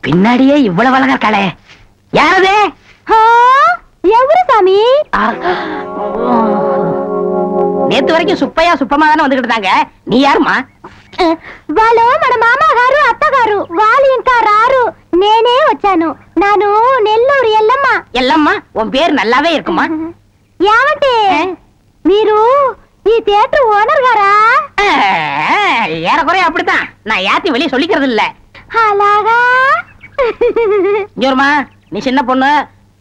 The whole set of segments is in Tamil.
பின்னாடியே இவ்வளவு அழகா இருக்காளே, யாரது? எவரு சாமி? நேத்து வரைக்கும் சுப்பையா சுப்பமா தானே வந்துகிட்டு இருந்தாங்க, நீ யாருமா? వాళ్ళు మన మామగారు అత్తగారు వాళ్ళు ఇంకా రారు, నేనే వచ్చాను. నాను నెల్లూరు ఎల్లమ్మ. ఎల్లమ్మ, உன் பேர் நல்லாவே இருக்குமா? ఏమంటే మీరు ఈ தியேட்டர் ஓனர் గారా? ஏறக்குறைய அப்படித்தான், நான் யாத்தி வெளியே சொல்லிக்கிறது இல்ல. అలాగా? ஜோர்மா, நீ சின்ன பொண்ணு,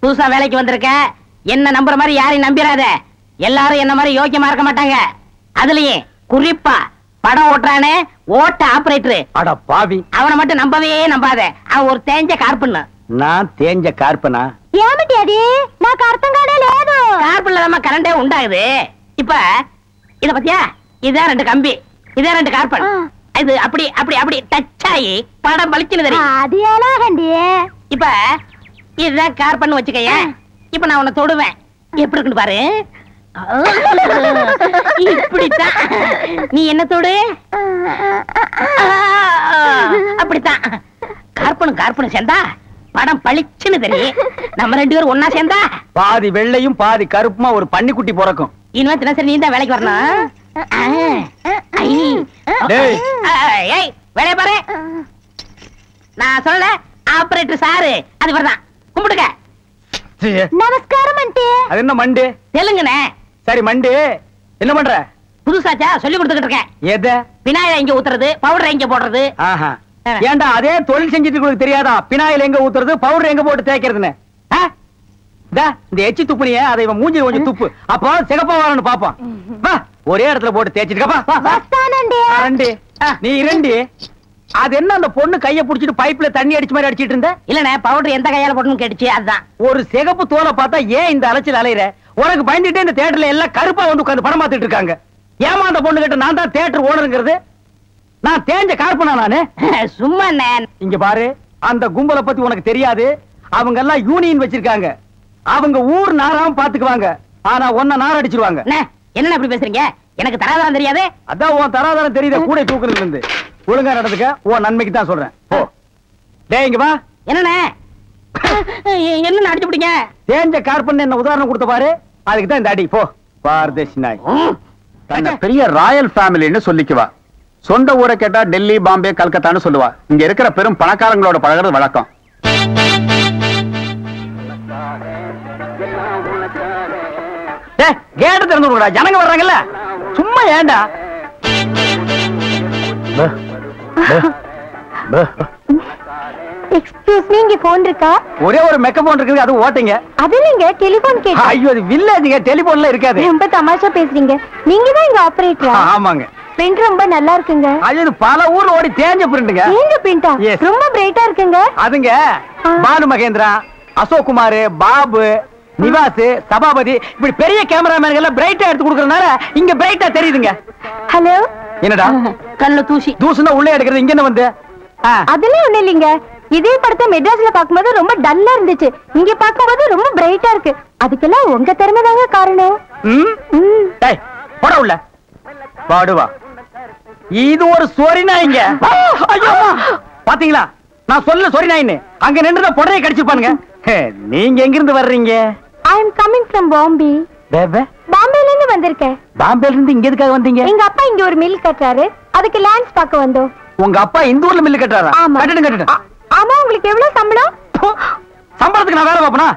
புதுசா வேலைக்கு வந்திருக்க, என்ன நம்புற மாதிரி யாரையும் நம்பிராத. எல்லாரும் என்ன மாதிரி யோக்கியமா இருக்க மாட்டாங்க. அதுலயே குறிப்பா படம் ஓட்டுறானே ஓட்ட ஆபரேட்டர், அட பாவி, அவனை மட்டும் நம்பவே நம்பாத. அவன் ஒரு தேஞ்ச கார்பன். நான் தேஞ்ச கார்பனா? ఏమిటి అది? నాకు అర్థం కానే లేదు. கார்பன்ல தான் கரண்டே உண்டாகுது. இப்ப இத பத்தியா, இதான் 2 கம்பி, இதான் 2 கார்பன். இது அப்படி அப்படி அப்படி டச் ஆகி படம் பளிச்சுன்னு தெரியும். அது எலாகண்டி. இப்ப இதுதான் கார்பன் வச்சுக்கய. இப்ப நான் உன்னை தொடுவேன், எப்படி இருக்குன்னு பாரு. இப்படித்தான் நீ என்ன தொடு, அப்படித்தான். கார்பனும் கார்பனும் சேர்ந்தா படம் பளிச்சுன்னு தெரியும். நம்ம 2 பேரும் ஒன்னா சேர்ந்தா பாதி வெள்ளையும் பாதி கருப்புமா ஒரு பன்னிக்குட்டி பிறக்கும். இனிமே தினசரி நீ தான் வேலைக்கு வரணும். வேலைய பாரு. நான் சொல்ல ஆபரேட்டர் சாரு, அது வரதான். கும்பிடுங்க. நமஸ்காரம் ஆண்டி. அது என்ன மண்டு? தெலுங்குனே. சரி மண்டு, என்ன பண்ற? புதுசாச்சா சொல்லி கொடுத்துக்கிட்டு இருக்கேன். எத? பினாயில எங்க ஊத்துறது, பவுடர் எங்க போடுறது. ஏண்டா அதே தொழில் செஞ்சுட்டு உங்களுக்கு தெரியாதா? பினாயில் எங்க ஊத்துறது, பவுடர் எங்க போட்டு தேய்க்கிறதுன்னு? இந்த எச்சி துப்புனிய அதை இவன் மூஞ்சி கொஞ்சம் துப்பு, அப்போ சிகப்பா வரணும் பாப்பான். ஒரே இடத்துல போட்டு தேய்ச்சிட்டு நீ இரண்டி. அது என்ன அந்த பொண்ணு கைய புடிச்சிட்டு பைப்ல தண்ணி அடிச்ச மாதிரி அடிச்சிட்டு இருந்த? இல்லனே, பவுடர் எந்த கையால போடணும்னு கேட்டுச்சு, அதுதான். ஒரு சிகப்பு தோலை பார்த்தா ஏன் இந்த அலைச்சல் அலையிற? உனக்கு பயந்துட்டே இந்த தியேட்டர்ல எல்லாம் கருப்பா வந்து உட்கார்ந்து படம் பார்த்துட்டு இருக்காங்க. ஏமா அந்த பொண்ணு கிட்ட நான் தான் தியேட்டர் ஓனருங்கிறது? நான் தேஞ்ச கார்பனா நானு? சும்மா இங்க பாரு, அந்த கும்பலை பத்தி உனக்கு தெரியாது. அவங்க எல்லாம் யூனியன் வச்சிருக்காங்க. அவங்க ஊர் நாராம பாத்துக்குவாங்க, ஆனா ஒன்ன நார அடிச்சிருவாங்க. என்ன அப்படி பேசுறீங்க? எனக்கு தராதரம் தெரியாது. அதான் உன் தராதரம் தெரியுத கூட தூக்குறதுல இருந்து. ஒழுங்கா நடந்துக்க, உன் நன்மைக்கு தான் சொல்றேன். ஓ டேய் இங்க வா. என்னண்ணே என்ன அடிச்சு பிடிங்க? தேஞ்ச கார்பன் என்ன உதாரணம் கொடுத்த பாரு, அதுக்கு தான் இந்த அடி. போ பாரதேசி நாய். தன்னை பெரிய ராயல் ஃபேமிலின்னு சொல்லிக்குவா. சொந்த ஊரை கேட்டா டெல்லி, பாம்பே, கல்கத்தான்னு சொல்லுவா. இங்க இருக்கிற பெரும் பணக்காரங்களோட பழகிறது வழக்கம். கேட்ட திறந்து விடுறா, ஜனங்க வர்றாங்கல்ல, சும்மா ஏண்டா? எக்ஸ்கியூஸ் மீ, இங்க போன் இருக்கா? ஒரே ஒரு மெக்க போன் இருக்குது, அது ஓட்டிங்க. அது நீங்க டெலிபோன் கேட்டா? ஐயோ, அது வில்லேஜ்ங்க, டெலிபோன்ல இருக்காது. ரொம்ப தமாஷா பேசுறீங்க. நீங்க தான் இங்க ஆபரேட்டரா? ஆமாங்க. பிரிண்ட் ரொம்ப நல்லா இருக்குங்க. அது பல ஊர்ல ஓடி தேஞ்ச பிரிண்ட்ங்க. தேஞ்ச பிரிண்டா? ரொம்ப பிரைட்டா இருக்குங்க. அதுங்க பானு மகேந்திரா, அசோக் குமார், பாபு, நிவாஸ், சபாபதி, இப்படி பெரிய கேமராமேன்கள் எல்லாம் பிரைட்டா எடுத்து கொடுக்கறதுனால இங்க பிரைட்டா தெரியுதுங்க. ஹலோ, என்னடா கல்ல தூசி? தூசுனா உள்ளே எடுக்கிறது, இங்க என்ன வந்து? அதெல்லாம் ஒண்ணு இல்லைங்க. இதே படத்தை மெட்ராஸ்ல பாக்கும்போது ரொம்ப டல்லா இருந்துச்சு, இங்க பாக்கும்போது ரொம்ப பிரைட்டா இருக்கு. அதுக்கெல்லாம் உங்க திறமை தாங்க காரணம். டேய் போட உள்ள பாடுவா. இது ஒரு சொரி நாய்ங்க. ஐயோ பாத்தீங்களா, நான் சொல்ல சொரி நாயின்னு. அங்க நின்றுத புடவை கடிச்சிருப்பானுங்க. நீங்க எங்க இருந்து வர்றீங்க? I am coming from Bombay. பாம்பேல இருந்து வந்திருக்கேன். பாம்பேல இருந்து இங்க எதுக்காக வந்தீங்க? எங்க அப்பா இங்க ஒரு மில் கட்டுறாரு, அதுக்கு லேண்ட்ஸ் பார்க்க வந்தோம். உங்க அப்பா இந்த ஊர்ல மில் கட்டுறாரா? கட்டுங்க. ஆமா, உங்களுக்கு எவ்வளவு சம்பளம்? சம்பளத்துக்கு நான் வேலை பார்ப்பனா?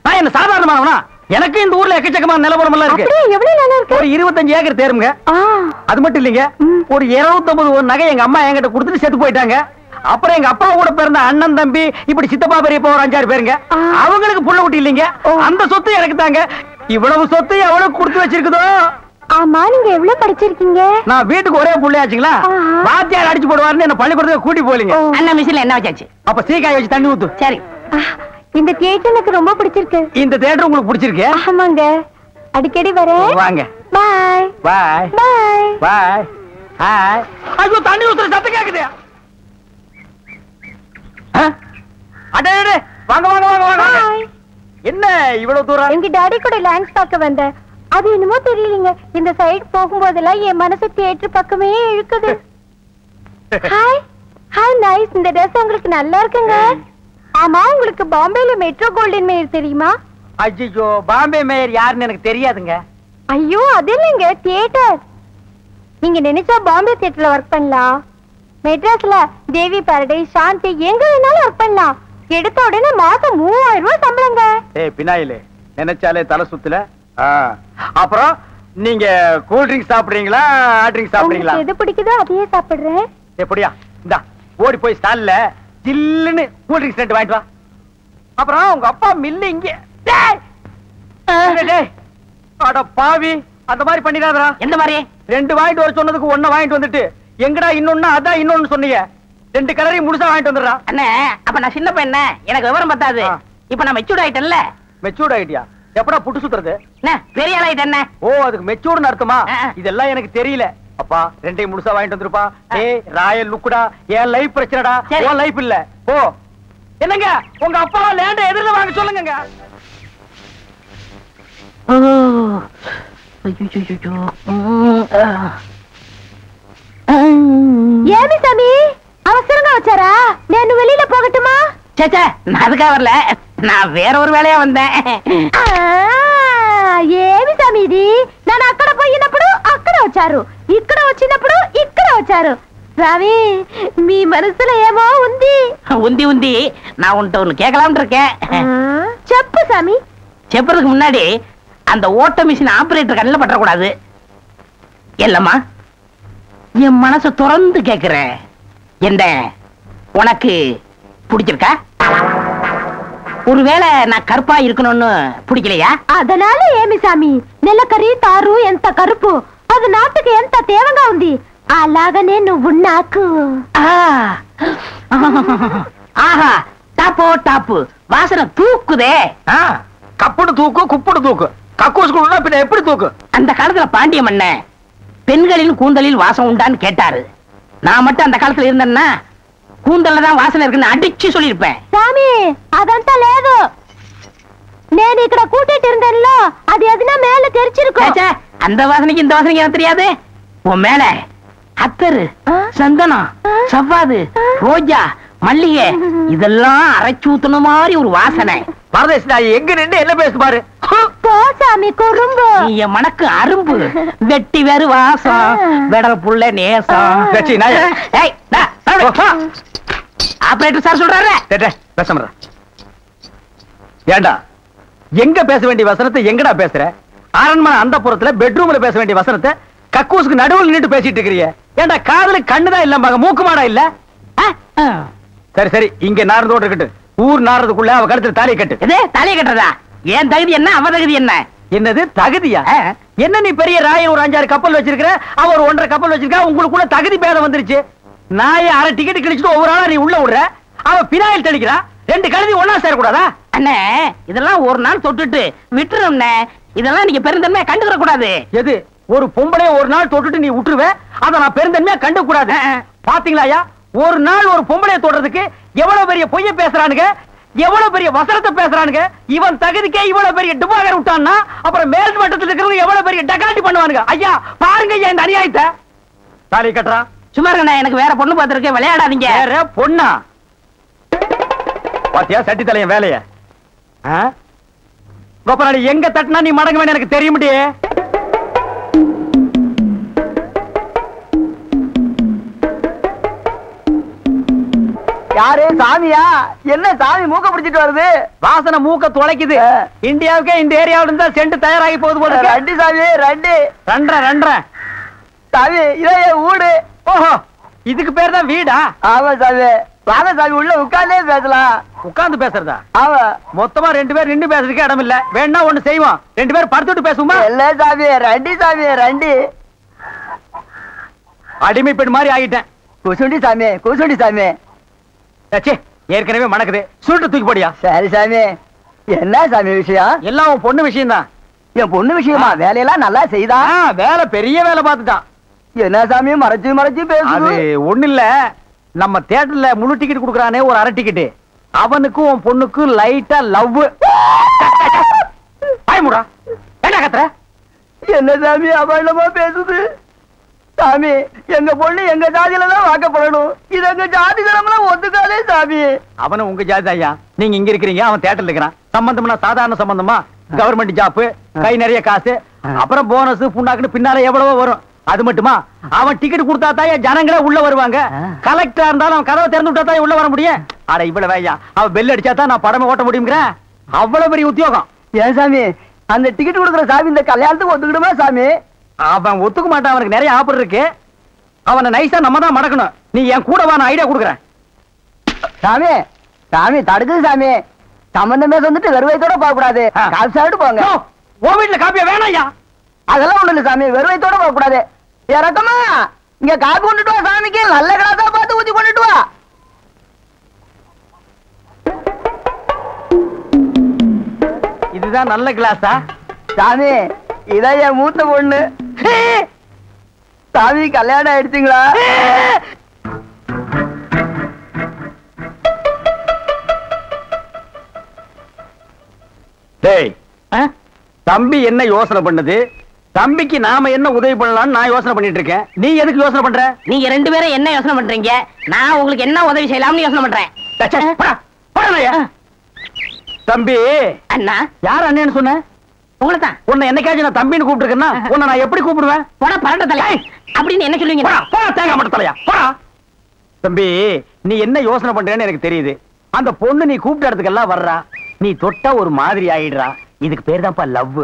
நான் என்ன சாதாரணமானவனா? எனக்கு இந்த ஊர்ல எக்கச்சக்கமான நிலவரம் எல்லாம் இருக்கு. எவ்வளவு நிலம் இருக்கு? ஒரு 25 ஏக்கர் தேருங்க. அது மட்டும் இல்லைங்க, ஒரு 250 நகை எங்க அம்மா என்கிட்ட கொடுத்துட்டு செத்து போயிட்டாங்க. அப்புறம் எங்க அப்பா கூட பிறந்த அண்ணன் தம்பி, இப்படி சித்தப்பா பெரியப்பா ஒரு 5-6 பேருங்க. அவங்களுக்கு புள்ள குட்டி இல்லைங்க. அந்த சொத்து எனக்கு தாங்க. இவ்வளவு சொத்து எவ்வளவு கொடுத்து வச்சிருக்குதோ. ஆமா, நீங்க எவ்வளவு படிச்சிருக்கீங்க? நான் வீட்டுக்கு ஒரே புள்ளையாச்சுங்களா, வாத்தியார் அடிச்சு போடுவாருன்னு என்ன பள்ளிக்கூடத்துக்கு கூட்டி போலீங்க. அண்ணன் மிஷின்ல என்ன வச்சாச்சு? அப்ப சீக்காய் வச்சு தண்ணி ஊத்து. சரி. இந்த தியேட்டர் எனக்கு ரொம்ப பிடிச்சிருக்கு. இந்த தியேட்டர் உங்களுக்கு பிடிச்சிருக்கு? ஆமாங்க. அடிக்கடி வரேன். வாங்க. பாய் பாய் பாய் பாய். ஹாய். ஐயோ தண்ணி ஊத்துற சத்தம் கேக்குது. அடே வாங்க வாங்க வாங்க வாங்க. பாய். என்ன இவ்வளவு தூரம்? எங்க டாடி கூட லேண்ட்ஸ் பார்க்க வந்தேன். அது என்னமோ தெரியலங்க, இந்த சைடு போகும்போதெல்லாம் என் மனசு தியேட்டர் பக்கமே இழுக்குது. Hi hi nice. இந்த ட்ரெஸ் உங்களுக்கு நல்லா இருக்குங்க. ஆமா, உங்களுக்கு பாம்பேல மெட்ரோ கோல்டன் மேயர் தெரியுமா? ஐயோ பாம்பே மேயர் யாருன்னு எனக்கு தெரியாதுங்க. ஐயோ அது இல்லைங்க, தியேட்டர். நீங்க நினைச்சா பாம்பே தியேட்டர்ல ஒர்க் பண்ணலாம். மெட்ராஸ்ல தேவி பாரடைஸ், சாந்தி, எங்க வேணாலும் ஒர்க் பண்ணலாம். எடுத்த உடனே மாசம் 3000 ரூபாய் சம்பளங்க. ஏய் பினாயிலே, நினைச்சாலே தலை சுத்துல. அப்புறம் நீங்க கூல் ட்ரிங்க்ஸ் சாப்பிடுறீங்களா, ஹாட் ட்ரிங்க்ஸ் சாப்பிடுறீங்களா? உங்களுக்கு எது பிடிக்குதோ அதையே சாப்பிடுறேன். எப்படியா? இந்தா ஓடி போய் ஸ்டால்ல ஜில்லுன்னு கூல் ட்ரிங்க்ஸ் ரெண்டு வாங்கிட்டு வா. அப்புறம் உங்க அப்பா மில்லு இங்க. டேய் டேய், அட பாவி, அந்த மாதிரி பண்ணிடாதடா. எந்த மாதிரி? ரெண்டு வாங்கிட்டு வர சொன்னதுக்கு ஒண்ணு வாங்கிட்டு வந்துட்டு எங்கடா இன்னொன்னு அதான் இன்னொன்னு சொன்னீங்க. ரெண்டு கலரையும் முழுசா வாங்கிட்டு வந்துடுறா. அண்ணே, அப்ப நான் சின்ன பையன், எனக்கு விவரம் பத்தாது. இப்ப நான் மெச்சூர்ட் ஆயிட்டேன்ல. மெச்சூர்ட் ஆயிட்டியா? எப்படா புட்டு சுத்துறது? பெரிய ஆள் ஆயிட்டேன். ஓ, அதுக்கு மெச்சூர்னு அர்த்தமா? இதெல்லாம் எனக்கு தெரியல. அப்பா ரெண்டையும் முழுசா வாங்கிட்டு வந்துருப்பா. ஏய் ராயல் லுக்குடா, என் லைஃப் பிரச்சனைடா, உன் லைஃப் இல்ல. ஓ என்னங்க, உங்க அப்பா லேண்ட எதிரில வாங்க சொல்லுங்க. ஏமி சாமி அவசரங்க வச்சாரா? நான் வெளியில போகட்டுமா? சேச்சே, நான் அதுக்காக வரல, நான் வேற ஒரு வேலையா வந்தேன். ఏమి సమీది నన్ను అక్కడ పోయినప్పుడు అక్కడ వచ్చారు, ఇక్కడ వచ్చినప్పుడు ఇక్కడ వచ్చారు. சாமி మీ మనసులో ఏమో ఉంది. உந்தி நான் உன்கிட்ட ஒண்ணு கேட்கலாம்னு இருக்கேன். చెప్పు சாமி. செப்பறதுக்கு முன்னாடி அந்த ஓட்ட மிஷின் ஆபரேட்டர் கண்ணில் பற்றக்கூடாது. இல்லம்மா, என் மனசை திறந்து கேட்கிறேன். என்ன உனக்கு பிடிச்சிருக்கா? ஒருவேளை நான் கருப்பா இருக்கணும்னு பிடிக்கலையா? அதனால ఏమి సామి, నెలకరి తారు ఎంత కరుపు, అది నాటుకి ఎంత తేవగా ఉంది. అలాగనే నువ్వు నాకు. ஆஹா, டாப்போ டாப்பு, வாசனை தூக்குதே. கப்புடு தூக்கு, குப்புடு தூக்கு, கக்கூசுக்குள்ள பின்ன எப்படி தூக்கு? அந்த காலத்துல பாண்டிய மன்னன் பெண்களின் கூந்தலில் வாசம் உண்டான்னு கேட்டாரு. நான் மட்டும் அந்த காலத்துல இருந்தேன்னா கூந்தல்ல தான் வாசனை இருக்குன்னு அடிச்சு சொல்லிருப்பேன். சாமி అదంతా లేదు, నేను ఇక్కడ కూటిட்டு இருந்தேன்ல, அது எதுனா மேல தெரிச்சிருக்கும். அந்த வாசனைக்கு இந்த வாசனைக்கு எனக்கு தெரியாது. உன் மேல அத்தரு, சந்தனம், சவ்வாது, ரோஜா, மல்லிகை இதெல்லாம் அரைச்சு ஊத்துன மாதிரி ஒரு வாசனை. பரதேசி நாய் எங்க நின்று என்ன பேசு பாரு. போ சாமி குறும்பு. நீ என் மனக்கு அரும்பு, வெட்டி வேறு வாசம், வெடல் புள்ள நேசம். ஆபரேட்டர் சார் சொல்றாரு. பேச ஏண்டா, எங்க பேச வேண்டிய வசனத்தை எங்கடா பேசுற? அரண்மனை அந்த புறத்துல பெட்ரூம்ல பேச வேண்டிய வசனத்தை கக்கூசுக்கு நடுவில் நின்று பேசிட்டு இருக்கிறீங்க. ஏண்டா காதுல கண்ணுதான் இல்ல, மூக்கு மாடா இல்ல? சரி சரி, இங்க நார்ந்தோடு இருக்கட்டும். ஊர் நார்றதுக்குள்ள அவ கழுத்துல தாலியை கட்டு. இது தாலியை கட்டுறதா? ஏன் தகுதி என்ன, அவ தகுதி என்ன? என்னது தகுதியா? என்ன நீ பெரிய ராயன் ஒரு 5-6 கப்பல் வச்சிருக்கிற, அவ ஒரு 1.5 கப்பல் வச்சிருக்கா, உங்களுக்குள்ள தகுதி பேதம் வந்துருச்சு. நாயை அரை டிக்கெட் கிழிச்சிட்டு ஒவ்வொரு ஆளா நீ உள்ள விடுற, அவ பினாயில் தெளிக்கிறா. 2 கழுதி ஒன்னா சேரக்கூடாதா? அண்ணே, இதெல்லாம் ஒரு நாள் தொட்டுட்டு விட்டுரும்ண்ணே. இதெல்லாம் நீங்க பெருந்தன்மையா கண்டுக்கிற கூடாது. எது? ஒரு பொம்பளைய ஒரு நாள் தொட்டுட்டு நீ விட்டுருவ, அத நான் பெருந்தன்மையா கண்டுக்க கூடாது. பாத்தீங்களா, ஒரு நாள் ஒரு பொம்பளைய தொடுறதுக்கு எவ்வளவு பெரிய பொய்ய பேசுறானுங்க, எவ்வளவு பெரிய வசனத்தை பேசுறானுங்க. இவன் தகுதிக்கே இவ்வளவு பெரிய டிபாகர் விட்டான்னா அப்புறம் மேல் மட்டத்தில் இருக்கிறவங்க எவ்வளவு பெரிய டகாட்டி பண்ணுவானுங்க. ஐயா பாருங்க ஐயா இந்த அநியாயத்தை. தாலி கட்டுறா. சும்மா இருக்கண்ணே, எனக்கு வேற பொண்ணு பார்த்திருக்கேன், விளையாடாதீங்க. வேற பொண்ணா? பாத்தியா சட்டி தலையன் வேலைய? கோபராணி எங்க தட்டினா நீ மடங்க வேணும் எனக்கு தெரிய முடியே. யாரு சாமியா? என்ன சாமி மூக்க பிடிச்சிட்டு வருது? வாசனை மூக்க துளைக்குது. இந்தியாவுக்கே இந்த ஏரியாவில இருந்தா சென்ட் தயாராகி போகுது போல. ரெண்டு சாமி ரெண்டு சாமி, இதே வீடு. ஓஹோ, இதுக்கு பேர் தான் வீடா? ஆமா சாமி. வாங்க சாமி, உள்ள உட்கார்ந்தே பேசலாம். உட்கார்ந்து பேசுறதா? ஆமா. மொத்தமா 2 பேர் நின்று பேசுறதுக்கு இடம் இல்ல. வேணா ஒண்ணு செய்வோம், 2 பேர் படுத்துட்டு பேசுவோமா? இல்ல சாமி, ரெண்டு அடிமை பெண் மாதிரி ஆகிட்டேன். குசுண்டி சாமி. ஏற்கனவே மணக்குது, சுருட்டு தூக்கி போடியா. சரி சாமி. என்ன சாமி விஷயம்? எல்லாம் பொண்ணு விஷயம் தான். என் பொண்ணு விஷயமா வேலையெல்லாம் நல்லா செய்தா? வேலை பெரிய வேலை பார்த்துட்டான். என்ன சாமி மறைச்சு மறைச்சு அது பேசுது? ஒண்ணு இல்ல, நம்ம தியேட்டர்ல முழு டிக்கெட் குடுக்கறானே ஒரு அரை டிக்கெட், அவனுக்கும் உன் பொண்ணுக்கும் லைட்டா லவ். பயமுடா, என்ன கத்துற? என்ன சாமி அபண்டமா பேசுது? சாமி எங்க பொண்ணு எங்க ஜாதியில தான் வாக்கப்படணும். இது எங்க ஜாதி தரம்லாம் ஒத்துக்காதே சாமி. அவனும் உங்க ஜாதி ஐயா. நீங்க இங்க இருக்கிறீங்க, அவன் தியேட்டர்ல இருக்கிறான். சம்பந்தம்னா சாதாரண சம்பந்தமா? கவர்மெண்ட் ஜாப், கை நிறைய காசு, அப்புறம் போனஸ் புண்ணாக்குன்னு பின்னால எவ்வளவோ வரும். அது மட்டுமா, அவன் டிக்கெட் கொடுத்தா தான் ஜனங்களே உள்ள வருவாங்க. கலெக்டரா இருந்தாலும் அவன் கதவை திறந்து விட்டா தான் உள்ள வர முடியும். அட இவ்வளவு ஐயா, அவன் பெல் அடிச்சா தான் நான் படமே ஓட்ட முடியுங்கிறேன். அவ்வளவு பெரிய உத்தியோகம். ஏன் சாமி அந்த டிக்கெட் கொடுக்குற சாமி இந்த கல்யாணத்துக்கு ஒத்துக்கிடுமா சாமி? அவன் ஒத்துக்க மாட்டான், அவனுக்கு நிறைய ஆஃபர் இருக்கு. அவனை நைஸா நம்ம தான் மடக்கணும். நீ என் கூட வா, நான் ஐடியா கொடுக்குறேன். சாமி சாமி தடுக்குது சாமி. சம்பந்தமே வந்துட்டு வெறுவைத்தோட போக கூடாது, காசு சாப்பிட்டு போங்க. உன் வீட்டுல காப்பியா வேணாம் ஐயா. அதெல்லாம் ஒண்ணு இல்ல சாமி, வெறுவைத்தோட போக கூடாது. இறக்கமா இங்க காப்பி கொண்டுட்டு வா சாமிக்கு, நல்ல கிளாஸா பார்த்து ஊத்தி கொண்டுட்டு வா. இதுதான் நல்ல கிளாஸா? சாமி இதான் என் மூத்த பொண்ணு. சாமி கல்யாணம் ஆயிடுச்சுங்களா? டேய், தம்பி என்ன யோசனை பண்ணுது? தம்பிக்கு நாம என்ன உதவி பண்ணலாம்னு நான் யோசனை பண்ணிட்டு இருக்கேன். நீ எதுக்கு யோசனை பண்ற? நீங்க ரெண்டு பேரும் என்ன யோசனை பண்றீங்க? நான் உங்களுக்கு என்ன உதவி செய்யலாம்னு யோசனை பண்றேன். தம்பி அண்ணா, யார் அண்ணன்னு சொன்ன? உங்களை தான். உன்னை என்னைக்காச்சும் நான் தம்பின்னு கூப்பிட்டுருக்கேன்னா உன்னை நான் எப்படி கூப்பிடுவேன்? போடா பரட்ட தலை அப்படின்னு என்ன சொல்லுவீங்க? போடா தேங்காய் மட்டும் தலையா, போடா. தம்பி நீ என்ன யோசனை பண்றேன்னு எனக்கு தெரியுது. அந்த பொண்ணு நீ கூப்பிட்ட இடத்துக்கெல்லாம் வர்றா, நீ தொட்டா ஒரு மாதிரி ஆயிடுறா. இதுக்கு பேர் தான்ப்பா லவ்.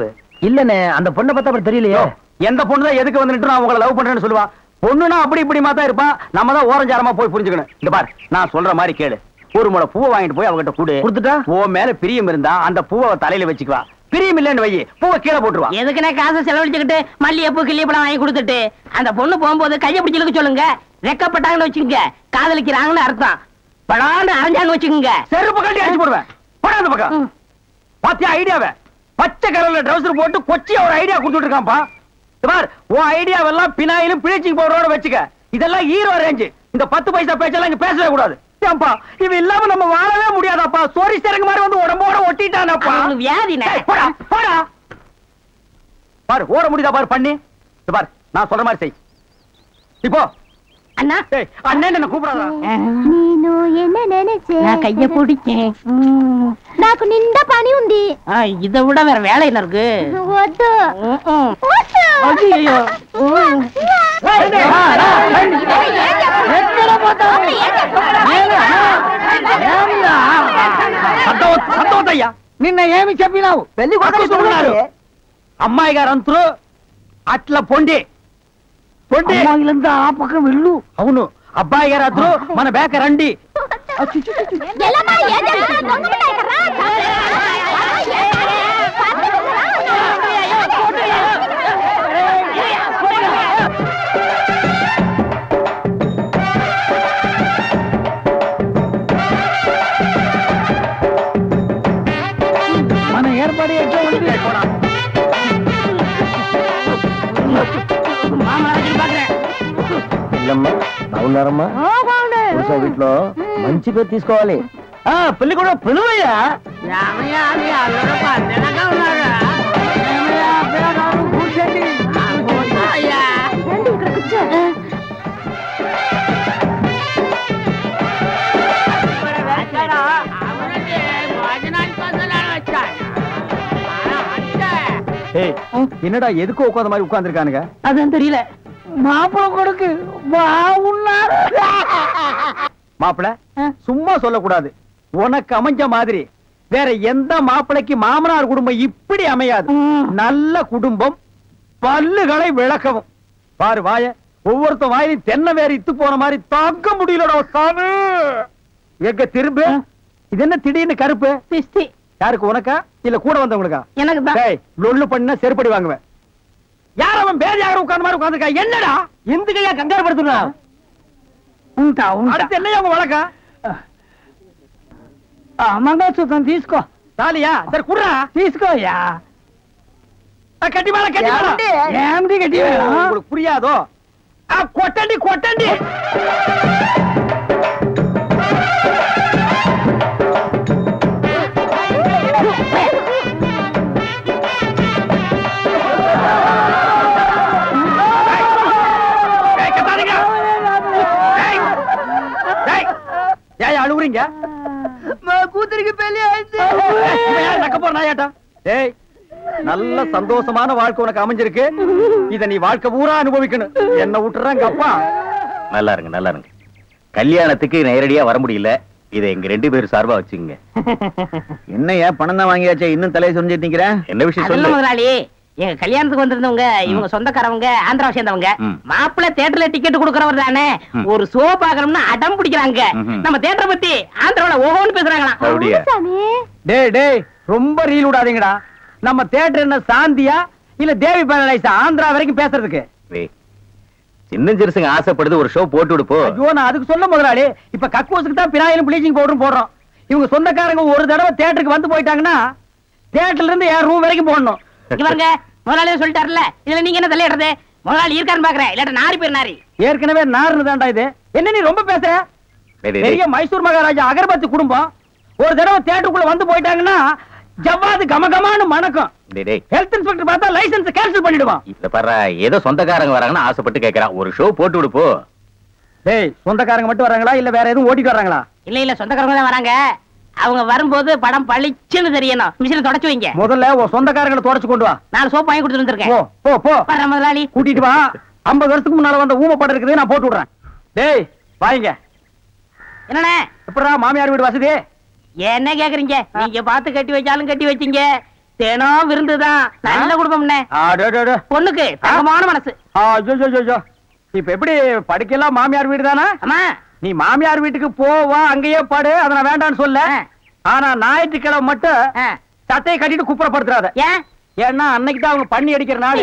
இல்லனே, அந்த பொண்ணை பார்த்தா அப்படி தெரியலையே. எந்த பொண்ணு தான் எதுக்கு வந்துட்டு நான் உங்களை லவ் பண்றேன்னு சொல்லுவா? பொண்ணுனா அப்படி இப்படி மாத்தா இருப்பா. நம்ம தான் ஓரஞ்சாரமா போய் புரிஞ்சுக்கணும். இந்த பார், நான் சொல்ற மாதிரி கேளு. ஒரு முளை பூவை வாங்கிட்டு போய் அவகிட்ட கூடு. கொடுத்துட்டா உன் மேல பிரியம் இருந்தா அந்த பூவை தலையில வச்சுக்குவா. பிரியம் இல்லன்னு வை, பூவை கீழே போட்டுருவா. எதுக்குன்னா காசை செலவழிச்சுக்கிட்டு மல்லிகைப்பூ கிள்ளிப்பழம் வாங்கி கொடுத்துட்டு அந்த பொண்ணு போகும்போது கையை பிடிச்சிருக்க சொல்லுங்க. ரெக்கப்பட்டாங்கன்னு வச்சுக்கோங்க, காதலிக்கிறாங்கன்னு அர்த்தம். படான்னு அரைஞ்சான்னு வச்சுக்கோங்க, செருப்பு கட்டி அடிச்சு போடுவேன். போடா அந்த பக்கம். பாத்தியா ஐடியாவை? பச்சை கலர்ல ட்ரவுசர் போட்டு கொச்சியா ஒரு ஐடியா கொடுத்துட்டு இருக்கான்ப்பா. பார், உன் ஐடியாவெல்லாம் பினாயிலும் பிளீச்சிங் பவுடரோட வச்சுக்க. இதெல்லாம் ஹீரோ ரேஞ்சு. இந்த 10 பைசா பேச்செல்லாம் இங்க பேசவே கூடாது. ஏன்பா இவன் இல்லாம நம்ம வாழவே முடியாதாப்பா? சோரி சேரங்க மாதிரி வந்து உடம்போட ஒட்டிட்டானப்பா. வியாதினே. போடா போடா. பாரு ஓட முடியுதா பாரு பண்ணி. பாரு நான் சொல்ற மாதிரி செய். இப்போ அண்ணா, அண்ணன் என்ன கூப்பிடாதா? నేను என்ன நினைச்சேன்? நான் கைய பிடிச்சேன். నాకు నిండా పని ఉంది. இதை விட வேற வேலை என்ன இருக்கு? వద్దు. ஐயோ, సంతోషయ్యా నిన్న ఏమి చెప్పినావు? పెళ్లి కొడుకు అమ్మాయి గారు అంతరు అట్లా పొండి పొండి అమ్మాయిలంతా ఆ పక్క వెళ్ళు. అవును, అబ్బాయి గారు అద్దరు మన బేక రండి. ఎల్లమ్మా ఏం చేస్తున్నావు? దొంగముండా ఇక్కడ రా. మన ఏర్పడి ఎట్లా ఉంది? బాగున్నారమ్మా? వీటిలో మంచి పేరు తీసుకోవాలి. పెళ్లి కూడా పిలువయ్యా. కూర్చోండి. రండి ఇక్కడ కూర్చో. என்னடா எதுக்கு உட்காந்த மாதிரி உட்கார்ந்துருக்கானுங்க? அதான் தெரியல. மாப்பிள கொடுக்கு பாவுன்னாரு. மாப்பிள சும்மா சொல்லக்கூடாது. உனக்கு அமைஞ்ச மாதிரி வேற எந்த மாப்பிளைக்கு மாமனார் குடும்பம் இப்படி அமையாது. நல்ல குடும்பம், பல்லுகளை விளக்கவும். பாரு வாய, ஒவ்வொருத்த வாயிலும் தென்னை வேற இத்து போன மாதிரி தாக்க முடியலடா சாமி. எங்க திரும்ப இது என்ன திடீர்னு கருப்பு? பிஸ்தி. யாருக்கு, உனக்கா இல்ல கூட வந்தவங்களுக்கா? எனக்கு தான். லொல்லு பண்ண செருப்படி வாங்குவேன். யார் அவன் பேதியாக உட்கார்ந்த மாதிரி உட்கார்ந்துருக்கா? என்னடா இந்த கையா கங்காரு படுத்துனா? அடுத்து என்னையா உங்க வழக்கா? మంగళసూత్రం తీసుకో. తాలియా సరే కుర్రా తీసుకోయా. கட்டி மேல கட்டி ஏம்டி கட்டி உங்களுக்கு புரியாதோ கொட்டண்டி கொட்டண்டி அழுகுறீங்க கூத்துருக்கு பெரிய ஆயிடுச்சு. நக்க போற நாயாட்டா ஏய் நல்ல சந்தோஷமான வாழ்க்கை உனக்கு அமைஞ்சிருக்கு. இத நீ வாழ்க்கை பூரா அனுபவிக்கணும். என்ன விட்டுறாங்க அப்பா. நல்லா இருங்க நல்லா இருங்க. கல்யாணத்துக்கு நேரடியா வர முடியல. இதை எங்க 2 பேரும் சார்பா வச்சுங்க. என்னையா பணம் தான் வாங்கியாச்சே இன்னும் தலையை சொல்லிட்டு நிக்கிறேன். என்ன விஷயம் சொல்ல சொல்லு. முதலாளி எங்க கல்யாணத்துக்கு வந்திருந்தவங்க இவங்க சொந்தக்காரவங்க ஆந்திராவை சேர்ந்தவங்க. மாப்பிள்ள தியேட்டர்ல டிக்கெட் கொடுக்கறவர் தானே ஒரு ஷோ பாக்கணும்னு அடம் பிடிக்கிறாங்க. நம்ம தியேட்டரை பத்தி ஆந்திராவில ஓஹோன்னு பேசுறாங்களாம். அப்படியே டேய் டேய் ரொம்ப ரீல் விடாதீங்கடா. நம்ம தியேட்டர் என்ன சாந்தியா இல்ல தேவி பேரலைஸா ஆந்திரா வரைக்கும் பேசுறதுக்கு? சின்ன சிறுசுங்க ஆசைப்படுது ஒரு ஷோ போட்டு விடுப்போ. ஐயோ நான் அதுக்கு சொல்ல முதலாளி இப்ப கக்கூசுக்கு தான் பினாயிலும் ப்ளீச்சிங் பவுடரும் போடுறோம். இவங்க சொந்தக்காரங்க ஒரு தடவை தியேட்டருக்கு வந்து போயிட்டாங்கன்னா தியேட்டர்ல இருந்து என் ரூம் வரைக்கும் போடணும். இவங்க முதலாளியே சொல்லிட்டாருல இதுல நீங்க என்ன தலையிடுறது? முதலாளி இருக்காருன்னு பாக்குறேன் இல்லாட்ட நாரி பேர் நாரி. ஏற்கனவே நார்னு தான்டா இது. என்ன நீ ரொம்ப பேசுற? பெரிய மைசூர் மகாராஜா அகர்பத்தி குடும்பம் ஒரு தடவை தியேட்டருக்குள்ள வந்து போயிட்டாங்கன்னா ஜவ்வாது கமகமானு மணக்கும். ஹெல்த் இன்ஸ்பெக்டர் பார்த்தா லைசென்ஸ் கேன்சல் பண்ணிடுவான். இத பாரு ஏதோ சொந்தக்காரங்க வராங்கன்னு ஆசைப்பட்டு கேக்குறான். ஒரு ஷோ போட்டு விடுப்போ. டேய் சொந்தக்காரங்க மட்டும் வராங்களா இல்ல வேற எதுவும் ஓட்டிட்டு வராங்களா? இல்ல சொந்தக்காரங்க தான் வராங்க. அவங்க வரும்போது படம் பளிச்சுன்னு தெரியணும். மிஷினை தொடச்சு வைங்க. முதல்ல உன் சொந்தக்காரங்களை தொடச்சு கொண்டு வா. 4 சோப்பு வாங்கி கொடுத்துட்டு வந்திருக்கேன். போ போ வர முதலாளி கூட்டிட்டு வா. 50 வருஷத்துக்கு முன்னால வந்த ஊம படம் இருக்குது நான் போட்டு விடுறேன். டேய் வாங்க. என்னண்ணே எப்படா மாமியார் வீடு வசதி? என்ன கேக்குறீங்க? நீங்க பார்த்து கட்டி வச்சாலும் கட்டி வச்சீங்க. தினம் விருந்துதான். நல்ல குடும்பம்னே. பொண்ணுக்கு தங்கமான மனசு. இப்ப எப்படி படுக்கலாம் மாமியார் வீடு தானா? ஆமா. நீ மாமியார் வீட்டுக்கு போவா அங்கேயே படு. அத நான் வேண்டான்னு சொல்ல. ஆனா ஞாயிற்றுக்கிழமை மட்டும் சட்டையை கட்டிட்டு குப்புறப்படுத்துறாத. ஏன்? ஏன்னா அன்னைக்கு தான் அவங்க பண்ணி அடிக்கிற நாள்.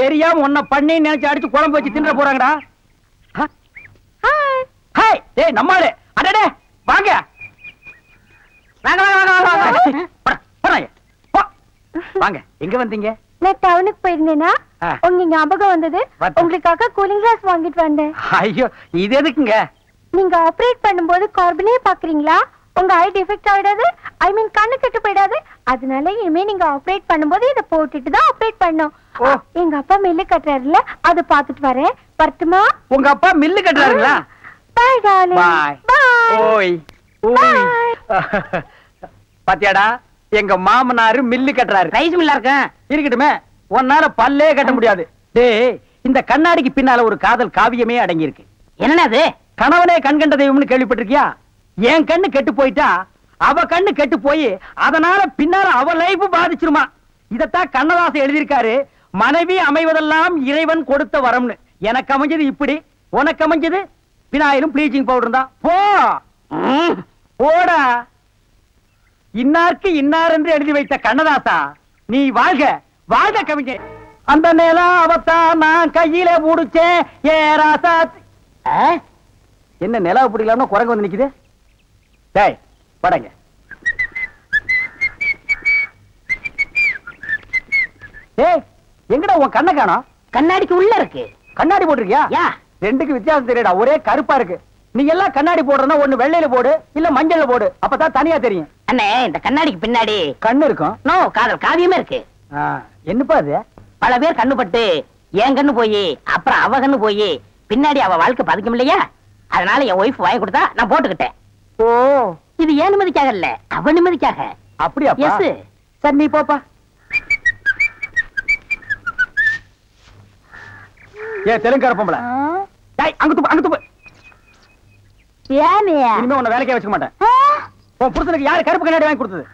தெரியாம உன்னை பண்ணி நினைச்சு அடிச்சு குழம்பு வச்சு தின்ற போறாங்கடா. ஹாய் டேய் நம்மாளே அடடே வாங்க வாங்க வாங்க வாங்க வாங்க. எங்க வந்தீங்க? நான் டவுனுக்கு போயிருந்தேனா உங்க ஞாபகம் வந்தது. உங்களுக்காக கூலிங் கிளாஸ் வாங்கிட்டு வந்தேன். ஐயோ இது எதுக்குங்க? நீங்க ஆபரேட் பண்ணும்போது கார்பனே பாக்குறீங்களா? உங்க ஐ டிஃபெக்ட் ஆயிடாது. ஐ மீன் கண்ணு கெட்டு போயிடாது. அதனால இனிமே நீங்க ஆபரேட் பண்ணும்போது இத போட்டுட்டு தான் ஆபரேட் பண்ணணும். எங்க அப்பா மில்லு கட்டுறாருல அது பாத்துட்டு வரேன். வரட்டுமா? உங்க அப்பா மில்லு கட்டுறாருங்களா? Bye darling. பை. ஓய் ஓய். பாத்தியாடா எங்க மாமனாரு மில்லு கட்டுறாரு. ரைஸ் மில்லா இருக்கட்டுமே. உன்னால பல்லே கட்ட முடியாது. டேய் இந்த கண்ணாடிக்கு பின்னால ஒரு காதல் காவியமே அடங்கி இருக்கு. என்னன்னா அது? கணவனே கண் கண்ட தெய்வம்னு கேள்விப்பட்டிருக்கியா? என் கண்ணு கெட்டு போயிட்டா அவ கண்ணு கெட்டு போய் அதனால பின்னால அவ லைஃப் பாதிச்சிருமா. இதத்தான் கண்ணதாசன் எழுதியிருக்காரு. மனைவி அமைவதெல்லாம் இறைவன் கொடுத்த வரம்னு. எனக்கு அமைஞ்சது இப்படி, உனக்கு அமைஞ்சது பினாயிலும் ப்ளீச்சிங் பவுடர் தான். போ போடா. இன்னாருக்கு இன்னார் என்று எழுதி வைத்த கண்ணதாசா நீ வாழ்க வாழ்க கவிஞர். அந்த நிலம் அவத்தான் நான் கையில முடிச்சேன். ஏ ராசா என்ன நிலவு பிடிக்கலாம்னா குரங்கு வந்து நிக்குது. டேய் படங்க. டேய் எங்கடா உன் கண்ணை காணோம்? கண்ணாடிக்கு உள்ள இருக்கு. கண்ணாடி போட்டிருக்கியா? யா ரெண்டுக்கு வித்தியாசம் தெரியடா. ஒரே கருப்பா இருக்கு. நீ எல்லாம் கண்ணாடி போடுறனா ஒண்ணு வெள்ளையில போடு இல்ல மஞ்சள்ல போடு. அப்பதான் தனியா தெரியும். அண்ணே இந்த கண்ணாடிக்கு பின்னாடி கண்ணு இருக்கும். நோ காதல் காவியமே இருக்கு. என்னப்பா அது? பல பேர் கண்ணு பட்டு என் கண்ணு போய் அப்புறம் அவ கண்ணு போய் பின்னாடி அவ வாழ்க்கை பாதிக்கும் இல்லையா? அதனால என் ஒய்ஃப் வாங்கி கொடுத்தா நான் போட்டுக்கிட்டேன். ஓ இது ஏன் நிம்மதிக்காக இல்ல அவ நிம்மதிக்காக. அப்படியா? எஸ். சரி நீ போப்பா. ஏ தெலுங்கார பொம்பளை டேய் அங்க துப்பு அங்க துப்பு. ஏனே இனிமே உன்னை வேலைக்கே வச்சுக்க மாட்டேன். உன் புருஷனுக்கு யாரு கருப்பு கண்ணாடி வாங்கி கொடுத்தது?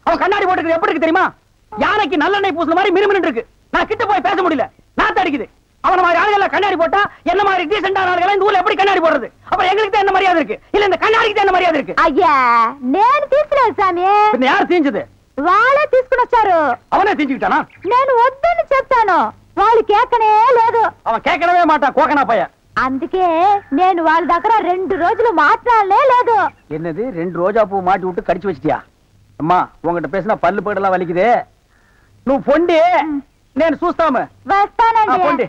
அவன் கண்ணாடி போட்டுக்கிறது எப்படி இருக்கு தெரியுமா? யானைக்கு நல்லெண்ணெய் பூசுன மாதிரி மினுமினு இருக்கு. நான் கிட்ட போய் பேச முடியல. நாத்து அடிக்குது. அவன மாதிரி ஆளுகள கண்ணாடி போட்டா என்ன மாதிரி டீசென்டான ஆளுகள இந்த ஊர்ல எப்படி கண்ணாடி போடுறது? அப்ப எங்களுக்கு தான் என்ன மரியாதை இருக்கு? இல்ல இந்த கண்ணாடிக்கு தான் என்ன மரியாதை இருக்கு? ஐயா నేను తీసుకున్నాను సామి. பின்ன யார் தீஞ்சது? వాళ్ళే తీసుకునొచ్చారు. அவனே தீஞ்சிட்டானா? నేను వద్దని చెప్తాను. వాళ్ళు కేకనే లేదు. அவன் கேட்கவே மாட்டான் கோகனா பைய. అందుకే నేను వాళ్ళ దగ్గర 2 రోజులు మాట్లాడలే లేదు. என்னது 2 ரோஜா பூ மாட்டி விட்டு கடிச்சு வச்சிட்டியா? அம்மா உன்கிட்ட பேசினா பல்லு படலாம் வலிக்குது. నువ్వు పొండి నేను చూస్తాము వస్తానండి పోండి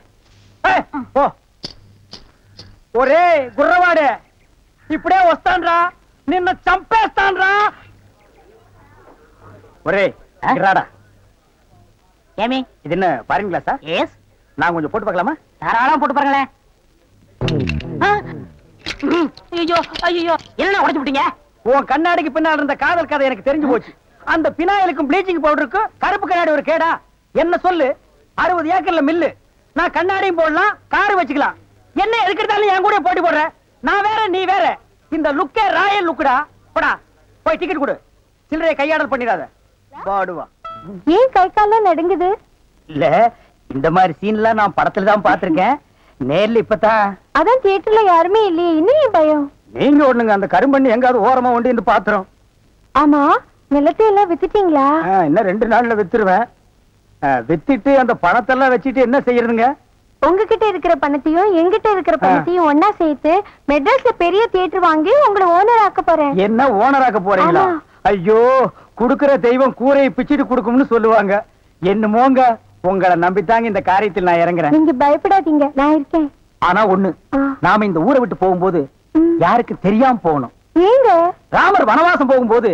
ఓ ఒరే గుర్రవాడే ఇప్పుడే వస్తాన్రా నిన్ను చంపేస్తాన్రా ఒరే రాడా ஏமி இது என்ன பாருங்க கிளாஸா எஸ் நான் கொஞ்சம் போட்டு பார்க்கலாமா தாராளமா போட்டு பாருங்களேன் ஐயோ ஐயோ என்ன உடைச்சு விட்டீங்க உன் கண்ணாடிக்கு பின்னால் இருந்த காதல் கதை எனக்கு தெரிஞ்சு போச்சு அந்த பினாயிலுக்கும் ப்ளீச்சிங் பவுடருக்கும் கருப்பு கண்ணாடி ஒரு கேடா என்ன சொல்லு 60 ஏக்கர்ல மில்லு நான் கண்ணாடியும் போடலாம் கார் வச்சுக்கலாம் என்ன எடுக்கிறதாலும் என் கூட போட்டி போடுற நான் வேற நீ வேற இந்த லுக்கே ராயல் லுக்குடா போடா போய் டிக்கெட் கொடு சில்லறையை கையாடல் பண்ணிடாத பாடுவா ஏன் கை கால்லாம் நடுங்குது இல்ல இந்த மாதிரி சீன்லாம் நான் படத்துல தான் பாத்திருக்கேன் நேர்ல இப்பதான் அதான் தியேட்டர்ல யாருமே இல்லையே இன்னும் பயம் நீங்க ஒண்ணுங்க அந்த கரும்பண்ணி எங்காவது ஓரமா ஒண்டி இருந்து பாத்துறோம் ஆமா நிலத்தை எல்லாம் வித்துட்டீங்களா இன்னும் 2 நாள்ல வித்துருவேன் வித்துட்டு அந்த பணத்தெல்லாம் வச்சுட்டு என்ன செய்யறதுங்க உங்ககிட்ட இருக்கிற பணத்தையும் எங்கிட்ட இருக்கிற பணத்தையும் ஒன்னா சேர்த்து மெட்ராஸ்ல பெரிய தியேட்டர் வாங்கி உங்களை ஓனர் ஆக்க போறேன் என்ன ஓனராக்க போறீங்களா ஐயோ குடுக்கிற தெய்வம் கூரையை பிச்சுட்டு கொடுக்கும்னு சொல்லுவாங்க என்னமோங்க உங்களை நம்பித்தாங்க இந்த காரியத்தில் நான் இறங்குறேன் நீங்க பயப்படாதீங்க நான் இருக்கேன் ஆனா ஒண்ணு நாம இந்த ஊரை விட்டு போகும்போது யாருக்கு தெரியாம போகணும் ஏங்க ராமர் வனவாசம் போகும்போது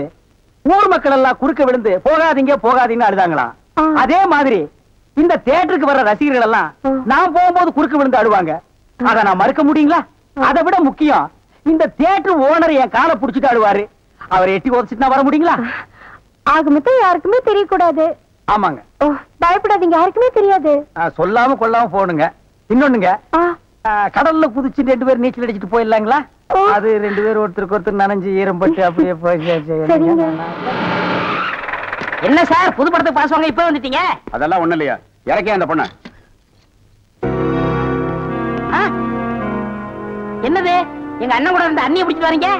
ஊர் மக்கள் எல்லாம் குறுக்க விழுந்து போகாதீங்க போகாதீங்கன்னு அழுதாங்களாம் அதே மாதிரி இந்த தியேட்டருக்கு வர்ற ரசிகர்கள் எல்லாம் நான் போகும்போது குறுக்க விழுந்து அழுவாங்க அத நான் மறுக்க முடியுங்களா அதை விட முக்கியம் இந்த தியேட்டர் ஓனர் என் காலை புடிச்சிட்டு அழுவாரு அவரை எட்டி உதச்சிட்டு வர முடியுங்களா ஆக மொத்தம் யாருக்குமே தெரியக்கூடாது ஆமாங்க பயப்படாதீங்க யாருக்குமே தெரியாது சொல்லாம கொள்ளாம போகணுங்க இன்னொன்னுங்க கடல்ல குதிச்சு 2 பேர் நீச்சல் அடிச்சுட்டு போயிடலாங்களா அது 2 பேர் ஒருத்தருக்கு ஒருத்தர் நனைஞ்சு ஈரம் பட்டு அப்படியே போய் என்ன சார் புது படத்துக்கு பாஸ் வாங்க இப்ப வந்துட்டீங்க அதெல்லாம் ஒண்ணு இல்லையா இறக்கே அந்த பொண்ண என்னது எங்க அண்ணன் கூட இருந்த அண்ணியை பிடிச்சிட்டு வரீங்க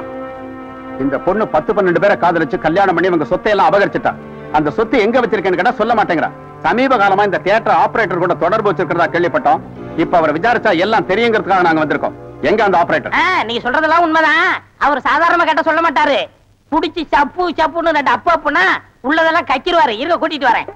இந்த பொண்ணு 10-12 பேரை காதலிச்சு கல்யாணம் பண்ணி உங்க சொத்தை எல்லாம் அபகரிச்சுட்டா அந்த சொத்து எங்க வச்சிருக்கேன்னு கேட்டா சொல்ல மாட்டேங்கிறா சமீப காலமா இந்த தியேட்டர் ஆபரேட்டர் கூட தொடர்பு வச்சிருக்கிறதா கேள்விப்பட்டோம் இப்ப அவரை விசாரிச்சா எல்லாம் தெரியுங்கிறதுக்காக நாங்க வந்திருக்கோம் எங்க அந்த ஆபரேட்டர் நீங்க சொல்றதெல்லாம் உண்மைதான் அவர் சாதாரணமா கேட்ட சொல்ல மாட்டாரு புடிச்சு சப்பு சப்புன்னு 2 அப்பு அப்புனா உள்ளதெல்லாம் கக்கிடுவாரு இருக்க கூட்டிட்டு வரேன்